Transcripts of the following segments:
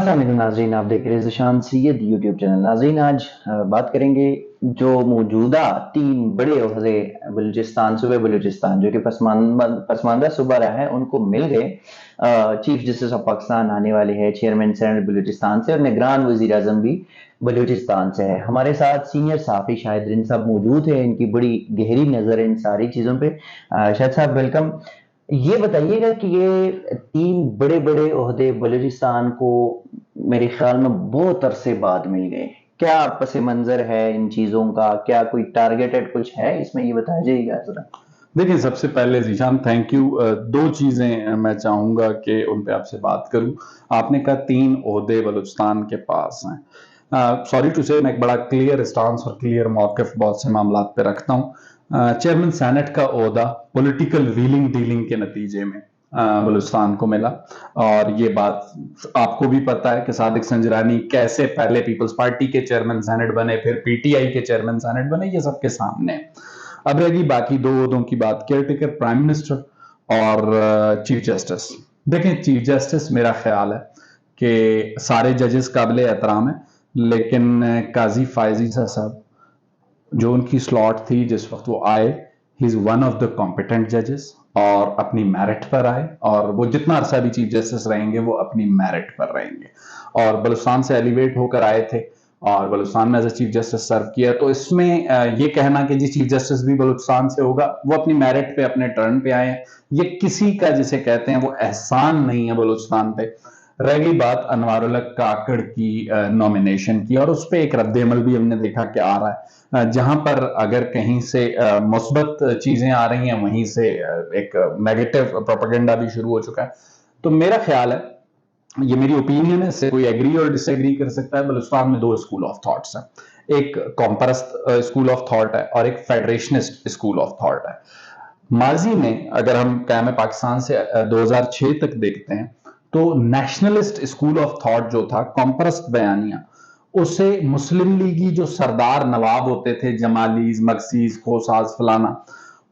अस्सलाम वालेकुम नाज़रीन, आप देख रहे हैं ज़ीशान सैयद यूट्यूब चैनल। नाज़रीन, आज बात करेंगे जो मौजूदा 3 बड़े ओहदे बलूचिस्तान सूबे बलूचिस्तान जो कि पसमानदा सूबा रहा है, उनको मिल गए। चीफ जस्टिस ऑफ पाकिस्तान आने वाले हैं, चेयरमैन सेनेट बलूचिस्तान से, और निगरान वज़ीर आज़म भी बलूचिस्तान से है। हमारे साथ सीनियर सहाफ़ी शाहिद रिंद साहब मौजूद हैं, इनकी बड़ी गहरी नज़र है इन सारी चीज़ों पे। शाहिद साहब, वेलकम। ये बताइएगा कि ये 3 बड़े-बड़े ओहदे बलूचिस्तान को मेरे ख्याल में बहुत अरसे बाद मिल गए। क्या पस मंज़र है इन चीज़ों का? क्या कोई टारगेटेड कुछ है इसमें? ये बताया जाइएगा ज़रा। देखिए, सबसे पहले ज़ीशान थैंक यू। 2 चीज़ें मैं चाहूँगा कि उन पे आपसे बात करूँ। आपने कहा 3 ओहदे बलूचिस्तान के पास हैं। सॉरी टू से मैं एक बड़ा क्लियर स्टांस और क्लियर मौक़िफ़ बहुत से मामलात पे रखता हूँ। चेयरमैन सेनेट का ओहदा पॉलिटिकल व्हीलिंग डीलिंग के नतीजे में बलूचिस्तान को मिला, और ये बात आपको भी पता है कि सादिक संजरानी कैसे पहले पीपल्स पार्टी के चेयरमैन सेनेट बने, फिर पीटीआई के चेयरमैन सेनेट बने, ये सबके सामने है। अब रहेगी बाकी 2 ओहदों की बात, केयरटेकर प्राइम मिनिस्टर और चीफ जस्टिस। देखें, चीफ जस्टिस मेरा ख्याल है कि सारे जजेस काबिल एहतराम है, लेकिन काजी फायजी साहब जो उनकी स्लॉट थी जिस वक्त वो आए, he is one of the competent जजेस और अपनी मेरिट पर आए, और वो जितना अरसा भी चीफ जस्टिस रहेंगे वो अपनी मेरिट पर रहेंगे, और बलूचिस्तान से एलिवेट होकर आए थे और बलूचिस्तान में एज ए चीफ जस्टिस सर्व किया। तो इसमें ये कहना कि जी चीफ जस्टिस भी बलूचिस्तान से होगा, वो अपनी मेरिट पे अपने टर्न पे आए हैं, ये किसी का जिसे कहते हैं वो एहसान नहीं है बलूचिस्तान पे। रह गई बात अनवारुल हक काकड़ की नॉमिनेशन की, और उस पर एक रद्द-ए-अमल भी हमने देखा कि आ रहा है। जहां पर अगर कहीं से मुस्बत चीजें आ रही हैं, वहीं से एक नेगेटिव प्रोपेगेंडा भी शुरू हो चुका है। तो मेरा ख्याल है, ये मेरी ओपिनियन है, इससे कोई एग्री और डिसएग्री कर सकता है, बलूचिस्तान में 2 स्कूल ऑफ थॉट्स हैं। एक कॉमपरस्त स्कूल ऑफ थॉट है और एक फेडरेशनिस्ट स्कूल ऑफ थॉट है। माजी में अगर हम क़याम पाकिस्तान से 2006 तक देखते हैं, तो नेशनलिस्ट स्कूल ऑफ थॉट जो था, कॉमपरस्त बयानियां, उसे मुस्लिम लीगी जो सरदार नवाब होते थे, जमालीज, मकसीज, खोसाज, फलाना,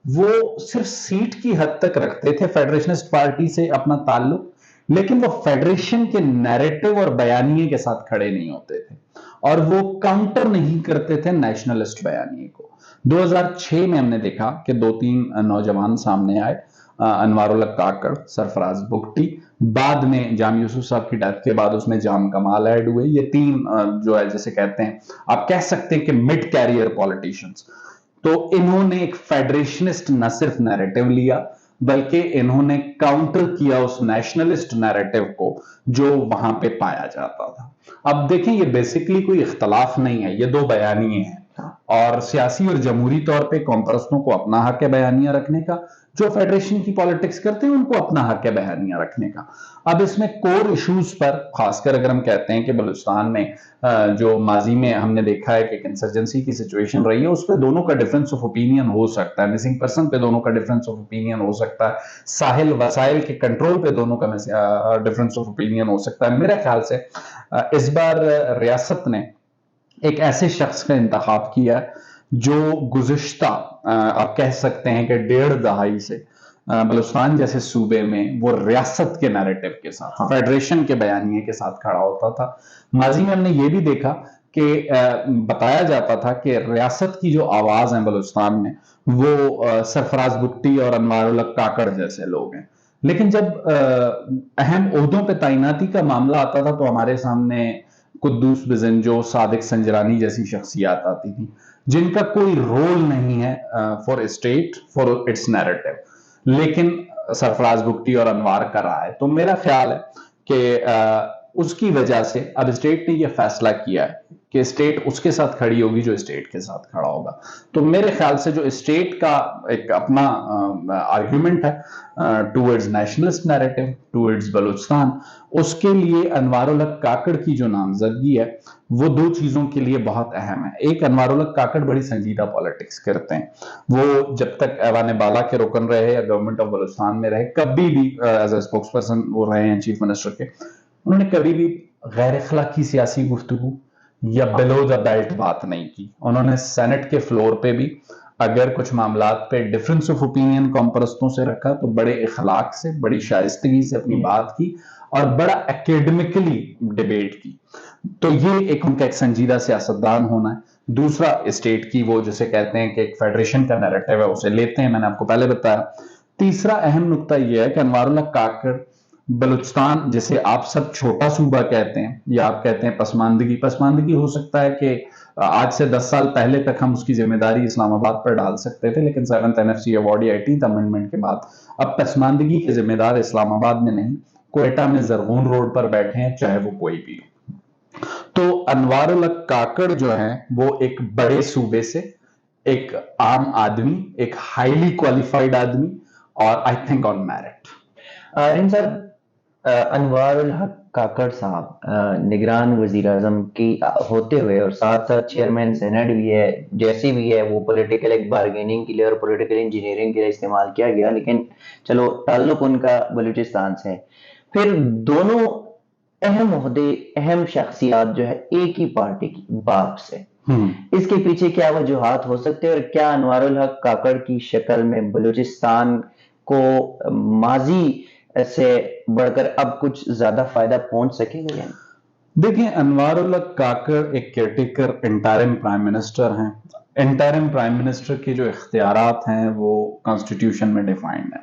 वो सिर्फ सीट की हद तक रखते थे फेडरेशनिस्ट पार्टी से अपना ताल्लुक, लेकिन वो फेडरेशन के नैरेटिव और बयानिए के साथ खड़े नहीं होते थे, और वो काउंटर नहीं करते थे नेशनलिस्ट बयानिए को। 2006 में हमने देखा कि 2-3 नौजवान सामने आए, अनवारुल हक काकड़, सरफराज बुगटी, बाद में जाम यूसुफ साहब की डेथ के बाद उसमें जाम कमाल ऐड हुए। ये 3 जो है जैसे कहते हैं, आप कह सकते हैं कि मिड कैरियर पॉलिटिशियंस। तो इन्होंने एक फेडरेशनिस्ट न सिर्फ नैरेटिव लिया, बल्कि इन्होंने काउंटर किया उस नेशनलिस्ट नैरेटिव को जो वहां पे पाया जाता था। अब देखें, ये बेसिकली कोई इख्तलाफ नहीं है, ये 2 बयानिए हैं, और सियासी और जमहूरी तौर पे कॉमपरस्तों को अपना हक है बयानियां रखने का, जो फेडरेशन की पॉलिटिक्स करते हैं उनको अपना हक है बयानियां रखने का। अब इसमें कोर इश्यूज पर, खासकर अगर हम कहते हैं कि बलूचिस्तान में जो माजी में हमने देखा है कि इंसर्जेंसी की सिचुएशन रही है, उस पर दोनों का डिफरेंस ऑफ ओपिनियन हो सकता है, मिसिंग पर्सन पे दोनों का डिफरेंस ऑफ ओपिनियन हो सकता है, साहिल वसाइल के कंट्रोल पे दोनों का डिफरेंस ऑफ ओपिनियन हो सकता है। मेरे ख्याल से इस बार रियासत ने एक ऐसे शख्स का इंतखाब किया जो गुज़िश्ता आप कह सकते हैं कि 1.5 दहाई से बलूचिस्तान जैसे सूबे में वो रियासत के नैरेटिव के साथ, हाँ, फेडरेशन के बयानिए के साथ खड़ा होता था। माजी में हमने ये भी देखा कि बताया जाता था कि रियासत की जो आवाज है बलूचिस्तान में, वो सरफराज बुगटी और अनवारुल हक काकड़ जैसे लोग हैं। लेकिन जब अहम ओहदों पे तैनाती का मामला आता था, तो हमारे सामने कुद्दूस बिजंजो, सादिक संजरानी जैसी शख्सियत आती थी, जिनका कोई रोल नहीं है for state, for its narrative, लेकिन सरफराज बुगटी और अनवार का रहा है। तो मेरा ख्याल है कि उसकी वजह से अब स्टेट ने यह फैसला किया है कि स्टेट उसके साथ खड़ी होगी जो स्टेट के साथ खड़ा होगा। तो मेरे ख्याल से जो स्टेट का एक अपना आर्ग्यूमेंट है towards nationalist narrative, towards Balochistan, उसके लिए अनवारुल हक काकड़ की जो नामजदगी है, वो 2 चीजों के लिए बहुत अहम है। एक, अनवारुल हक काकड़ बड़ी संजीदा पॉलिटिक्स करते हैं। वो जब तक ऐवान बाला के रुकन रहे या गवर्नमेंट ऑफ बलूचिस्तान में रहे, कभी भी एज ए स्पोक्स पर्सन वो रहे हैं चीफ मिनिस्टर के, उन्होंने कभी भी गैर अखलाकी सियासी गुफ्तगू या बिलो द बेल्ट बात नहीं की। उन्होंने सेनेट के फ्लोर पे भी अगर कुछ मामलात पे डिफरेंस ऑफ ओपिनियन कॉमपरस्तों से रखा तो बड़े इखलाक से, बड़ी शाइस्तगी से अपनी बात की और बड़ा एकेडमिकली डिबेट की। तो ये एक उनका एक संजीदा सियासतदान होना है। दूसरा, स्टेट की वो जिसे कहते हैं कि एक फेडरेशन का नैरेटिव है उसे लेते हैं, मैंने आपको पहले बताया। तीसरा अहम नुकता यह है कि अनवारुल्लाह काकड़ बलूचिस्तान, जिसे आप सब छोटा सूबा कहते हैं या आप कहते हैं पसमानदगी, पसमानदगी हो सकता है कि आज से 10 साल पहले तक हम उसकी जिम्मेदारी इस्लामाबाद पर डाल सकते थे, लेकिन 7th NFC अवॉर्ड या 18th अमेंडमेंट के बाद अब पसमानदगी के जिम्मेदार इस्लामाबाद में नहीं, क्वेटा में जरगून रोड पर बैठे हैं, चाहे वो कोई भी हो। तो अनवारुल्लाह काकड़ जो है वो एक बड़े सूबे से एक आम आदमी, एक हाईली क्वालिफाइड आदमी और आई थिंक ऑन मेरिट। रिन साहब, अनवारुल हक काकड़ साहब निगरान वजीर आजम की होते हुए और साथ साथ चेयरमैन सेनेट भी है, जैसी भी है वो पॉलिटिकल एक बार्गेनिंग के लिए और पॉलिटिकल इंजीनियरिंग के लिए इस्तेमाल किया गया, लेकिन चलो ताल्लुक उनका बलूचिस्तान से है। फिर दोनों अहम ओहदे, अहम शख्सियात जो है एक ही पार्टी की बाप से, इसके पीछे क्या वजूहात हो सकते हैं और क्या अनवारुल हक काकड़ की शक्ल में बलूचिस्तान को माजी से बढ़कर अब कुछ ज्यादा फायदा पहुंच सकेगा या नहीं? देखिए, अनवारुल्लाह काकड़ एक केयरटेकर इंटरिम प्राइम मिनिस्टर हैं। इंटरिम प्राइम मिनिस्टर के जो इख्तियारात हैं वो कॉन्स्टिट्यूशन में डिफाइंड है।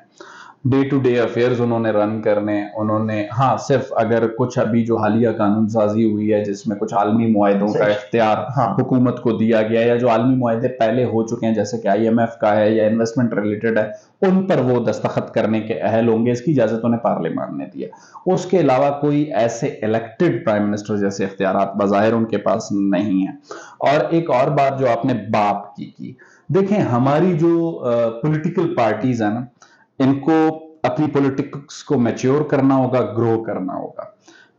डे टू डे अफेयर्स उन्होंने रन करने, उन्होंने हाँ सिर्फ अगर कुछ अभी जो हालिया कानून साजी हुई है जिसमें कुछ आलमी मुआहदों का इख्तियार हुकूमत को दिया गया, या जो आलमी मुआहदे पहले हो चुके हैं जैसे कि IMF का है या इन्वेस्टमेंट रिलेटेड है, उन पर वो दस्तखत करने के अहल होंगे, इसकी इजाजत उन्हें पार्लियामेंट ने दिया। उसके अलावा कोई ऐसे इलेक्टेड प्राइम मिनिस्टर जैसे इख्तियारात बज़ाहिर उनके पास नहीं है। और एक और बात जो आपने बाप की, देखें हमारी जो पॉलिटिकल पार्टीज है ना, इनको अपनी पॉलिटिक्स को मैच्योर करना होगा, ग्रो करना होगा।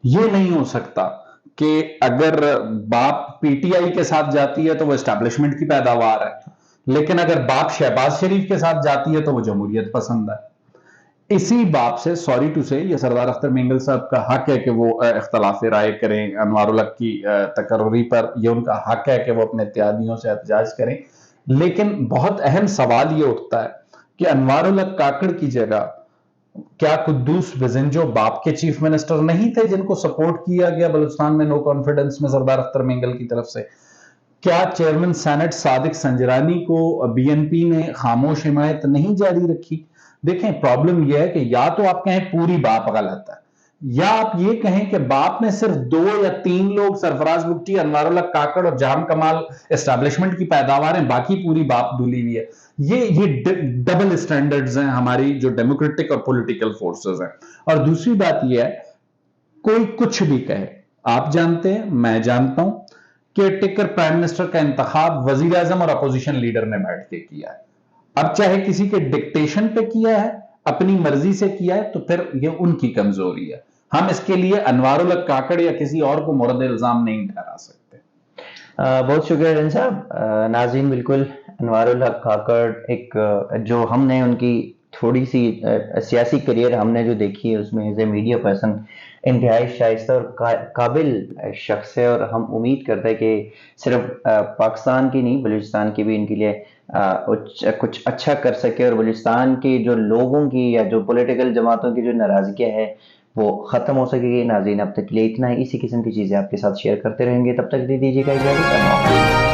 ये नहीं हो सकता कि अगर बाप PTI के साथ जाती है तो वो एस्टैब्लिशमेंट की पैदावार है, लेकिन अगर बाप शहबाज शरीफ के साथ जाती है तो वो जमहूरियत पसंद है। इसी बाप से, सॉरी टू से, ये सरदार अख्तर मेंगल साहब का हक है कि वो इख्तलाफ राय करें अनवारुल्लाह की तकर्री पर, ये उनका हक है कि वो अपने इत्तेहादियों से एहतजाज करें। लेकिन बहुत अहम सवाल ये उठता है कि अनवारुल्लाह काकड़ की जगह क्या कुद्दूस बिज़नजो बाप के चीफ मिनिस्टर नहीं थे जिनको सपोर्ट किया गया बलूचिस्तान में नो कॉन्फिडेंस में सरदार अख्तर मेंगल की तरफ से? क्या चेयरमैन सेनेट सादिक संजरानी को BNP ने खामोश हिमायत नहीं जारी रखी? देखें, प्रॉब्लम यह है कि या तो आप कहें पूरी बाप गलत है, या आप ये कहें कि बाप में सिर्फ 2 या 3 लोग, सरफराज बुगटी, अनवारुल्लाह काकड़ और जाम कमाल एस्टैब्लिशमेंट की पैदावार हैं, बाकी पूरी बाप धुली हुई है। ये डबल स्टैंडर्ड्स हैं हमारी जो डेमोक्रेटिक और पॉलिटिकल फोर्सेस हैं। और दूसरी बात यह है, कोई कुछ भी कहे, आप जानते हैं, मैं जानता हूं, केयरटेकर प्राइम मिनिस्टर का इंतखाब वजीर आजम और अपोजिशन लीडर ने बैठ के किया है। अब चाहे किसी के डिक्टेशन पे किया है, अपनी मर्जी से किया है, तो फिर ये उनकी कमजोरी है। हम इसके लिए अनवारुल्लाह काकड़ या किसी और को मुर्द इल्जाम नहीं ठहरा सकते। बहुत शुक्रिया रन साहब। नाज़रीन, बिल्कुल अनवारुल्लाह काकड़ एक जो हमने उनकी थोड़ी सी सियासी करियर हमने जो देखी है उसमें एज ए मीडिया पर्सन इंतहाई शाइस्ता और काबिल शख्स है, और हम उम्मीद करते हैं कि सिर्फ पाकिस्तान की नहीं बलूचिस्तान की भी इनके लिए कुछ अच्छा कर सके और बलूचिस्तान के जो लोगों की या जो पॉलिटिकल जमातों की जो नाराजगियां है वो खत्म हो सकेगी। नाज़रीन, अब तक के लिए इतना ही। इसी किस्म की चीजें आपके साथ शेयर करते रहेंगे, तब तक दे दीजिएगा इजाज़त।